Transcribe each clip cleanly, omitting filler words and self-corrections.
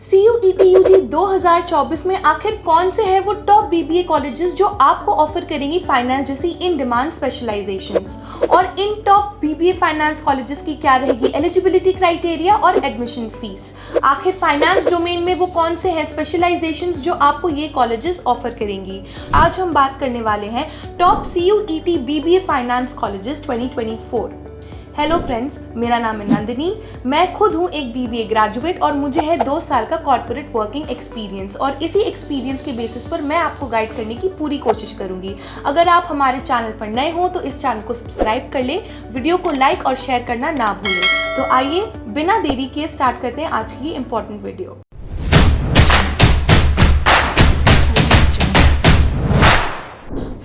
CUET UG 2024 में आखिर कौन से हैं वो टॉप बीबीए कॉलेजेस जो आपको ऑफर करेंगी फाइनेंस जैसी इन डिमांड स्पेशलाइजेशंस, और इन टॉप बीबीए फाइनेंस कॉलेजेस की क्या रहेगी एलिजिबिलिटी क्राइटेरिया और एडमिशन फीस। आखिर फाइनेंस डोमेन में वो कौन से हैं स्पेशलाइजेशंस जो आपको ये कॉलेजेस ऑफर करेंगी। आज हम बात करने वाले हैं top CUET BBA finance colleges 2024। Hello friends, मेरा नाम है नंदिनी। मैं खुद हूँ एक बीबीए ग्रेजुएट और मुझे है 2 साल का कॉर्पोरेट वर्किंग एक्सपीरियंस, और इसी एक्सपीरियंस के बेसिस पर मैं आपको गाइड करने की पूरी कोशिश करूँगी। अगर आप हमारे चैनल पर नए हो तो इस चैनल को सब्सक्राइब कर ले, वीडियो को लाइक और शेयर करना ना भूलें। तो आइए बिना देरी किए स्टार्ट करते हैं आज की ये इंपॉर्टेंट वीडियो।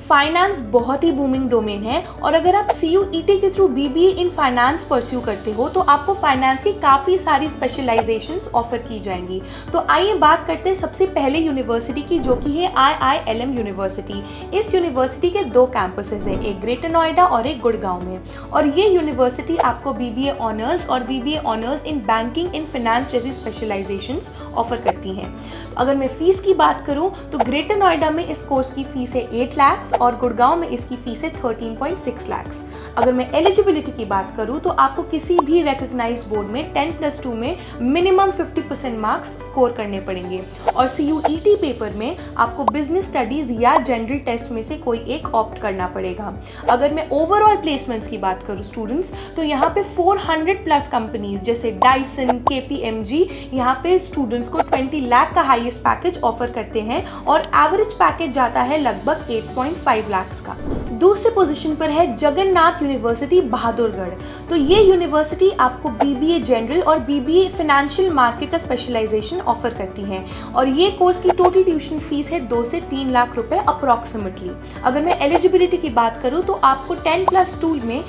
फाइनेंस बहुत ही बूमिंग डोमेन है, और अगर आप CUET के through BBA in finance pursue करते हो तो आपको फाइनेंस की काफ़ी सारी स्पेशलाइजेशंस ऑफर की जाएंगी। तो आइए बात करते हैं सबसे पहले यूनिवर्सिटी की, जो कि है IILM यूनिवर्सिटी। इस यूनिवर्सिटी के 2 कैंपसेस हैं, एक ग्रेटर नोएडा और एक गुड़गांव में। और ये यूनिवर्सिटी आपको BBA ऑनर्स और BBA honours in banking in finance जैसी स्पेशलाइजेशंस ऑफर करती हैं। तो अगर मैं फीस की बात करूँ तो ग्रेटर नोएडा में इस कोर्स की फीस है 8 लाख और गुड़गांव में इसकी फीस है 13.6 लाख। अगर मैं एलिजिबिलिटी की बात करूं तो आपको किसी भी रिकॉग्नाइज्ड बोर्ड में 10+2 में मिनिमम 50% मार्क्स स्कोर करने पड़ेंगे, और CUET पेपर में आपको बिजनेस स्टडीज या जनरल टेस्ट में से कोई एक ऑप्ट करना पड़ेगा। अगर मैं ओवरऑल प्लेसमेंट्स की बात करूं स्टूडेंट्स, तो यहाँ पे 400+ कंपनीज जैसे डाइसन, KPMG यहाँ पे स्टूडेंट्स को 20 लाख का हाईएस्ट पैकेज ऑफर करते हैं, और एवरेज पैकेज जाता है लगभग 8.5 लाख का। दूसरे पोजीशन पर है जगन्नाथ यूनिवर्सिटी बहादुरगढ़। तो ये यूनिवर्सिटी आपको BBA जनरल और BBA फाइनेंशियल मार्केट का स्पेशलाइजेशन ऑफर करती है, और ये कोर्स की टोटल ट्यूशन फीस है 2 से 3 लाख रुपए अप्रॉक्सीमेटली। अगर मैं एलिजिबिलिटी की बात करूँ तो आपको 10+2 में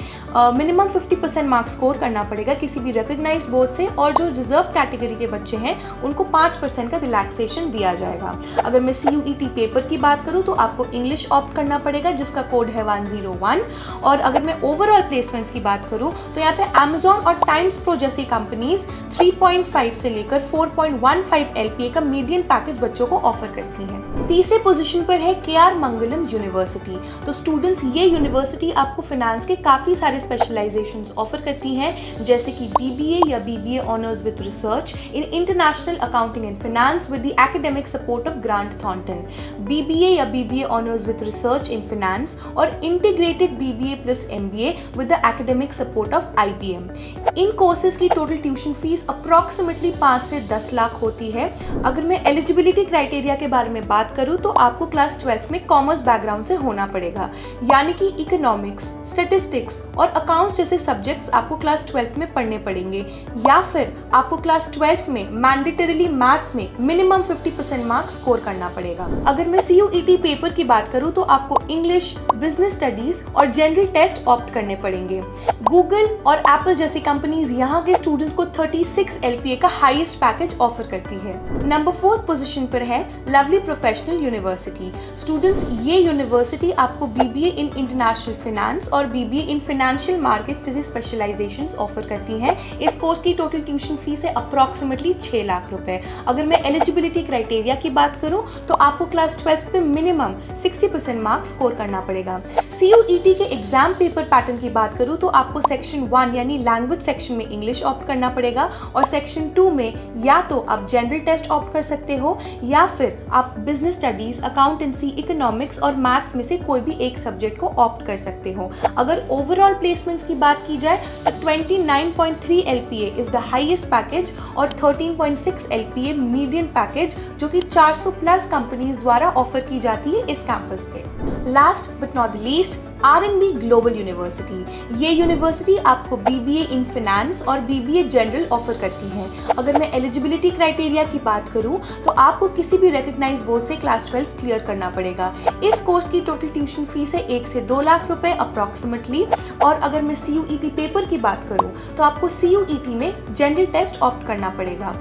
मिनिमम 50% मार्क्स स्कोर करना पड़ेगा किसी भी रिकॉग्नाइज्ड बोर्ड से, और जो रिजर्व कैटेगरी के बच्चे हैं उनको 5% का रिलैक्सेशन दिया जाएगा। अगर मैं CUET पेपर की बात करूँ तो आपको इंग्लिश ऑप्ट करना पड़ेगा जिसका कोड है 101। और अगर मैं ओवरऑल प्लेसमेंट्स की बात करूं तो यहाँ पे Amazon और टाइम्स प्रो जैसी कंपनीज 3.5 से लेकर 4.15 LPA का मीडियन पैकेज बच्चों को ऑफर करती हैं। तीसरे पोजीशन पर है KR मंगलम यूनिवर्सिटी। तो स्टूडेंट्स, ये यूनिवर्सिटी आपको फाइनेंस के काफ़ी सारे स्पेशलाइजेशंस ऑफर करती हैं, जैसे कि BBA या BBA honours with research in international accounting and finance with the academic support of Grant Thornton, BBA या BBA honours with research in finance, और integrated BBA plus MBA with the academic support of IBM। इन courses की total tuition fees approximately 5 से 10 लाख होती है। अगर मैं eligibility criteria के बारे में बात करूं तो आपको क्लास 12 में कॉमर्स बैकग्राउंड से होना पड़ेगा, यानी कि इकोनॉमिक्स, स्टैटिस्टिक्स और अकाउंट्स जैसे सब्जेक्ट्स आपको क्लास 12 में पढ़ने पड़ेंगे, या फिर आपको क्लास 12 में मैंडेटरीली मैथ्स में मिनिमम 50% मार्क्स स्कोर करना पड़ेगा। अगर मैं CUET पेपर की बात करूं तो आपको इंग्लिश, बिजनेस स्टडीज और जनरल टेस्ट ऑप्ट करने पड़ेंगे। गूगल और एप्पल जैसी कंपनीज यहाँ के स्टूडेंट्स को 36 LPA का हाईएस्ट पैकेज ऑफर करती है। नंबर 4 पोजीशन पर है लवली प्रोफेशनल यूनिवर्सिटी। स्टूडेंट्स, ये यूनिवर्सिटी आपको BBA इन इंटरनेशनल फाइनेंस और BBA इन फाइनेंशियल मार्केट जैसी स्पेशलाइजेशंस ऑफर करती हैं। इस कोर्स की टोटल ट्यूशन फीस है अप्रॉक्सीमेटली 6 लाख रुपए। अगर मैं एलिजिबिलिटी क्राइटेरिया की बात करूं तो आपको क्लास 12 में मिनिमम 60% मार्क्स स्कोर करना पड़ेगा। CUET के एग्जाम पेपर पैटर्न की बात करूं तो आपको सेक्शन 1 यानी लैंग्वेज सेक्शन में इंग्लिश ऑप्ट करना पड़ेगा, और सेक्शन 2 में या तो आप जनरल टेस्ट ऑप्ट कर सकते हो, या फिर आप बिजनेस स्टडीज, अकाउंटेंसी, इकोनॉमिक्स और मैथ्स में से कोई भी एक सब्जेक्ट को ऑप्ट कर सकते हो। अगर ओवरऑल प्लेसमेंट्स की बात की जाए तो 29.3 LPA is the highest package, और 13.6 LPA मीडियन पैकेज, जो कि 400+ कंपनीज द्वारा ऑफर की जाती है इस कैंपस पे। Last but not the least, RNB global university. ये यूनिवर्सिटी आपको BBA इन फाइनेंस और BBA जनरल ऑफर करती है। अगर मैं एलिजिबिलिटी क्राइटेरिया की बात करूं तो आपको किसी भी रिकॉग्नाइज्ड बोर्ड से क्लास 12 क्लियर करना पड़ेगा। इस कोर्स की टोटल ट्यूशन फीस है 1 से 2 लाख रुपए अप्रॉक्सीमेटली। और अगर मैं CUET पेपर की बात करूं तो आपको CUET में जनरल टेस्ट ऑप्ट करना पड़ेगा।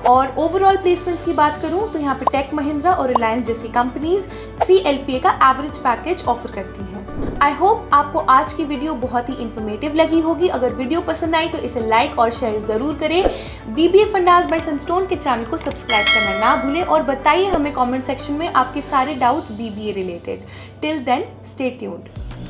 और ओवरऑल प्लेसमेंट्स की बात करूं तो यहाँ पे टेक महिंद्रा और रिलायंस जैसी कंपनीज 3 LPA का एवरेज पैकेज ऑफर करती हैं। आई होप आपको आज की वीडियो बहुत ही इन्फॉर्मेटिव लगी होगी। अगर वीडियो पसंद आई तो इसे लाइक और शेयर ज़रूर करें। बीबीए फंडास बाय सनस्टोन के चैनल को सब्सक्राइब करना ना भूलें और बताइए हमें कमेंट सेक्शन में आपके सारे doubts BBA related. Till then stay tuned.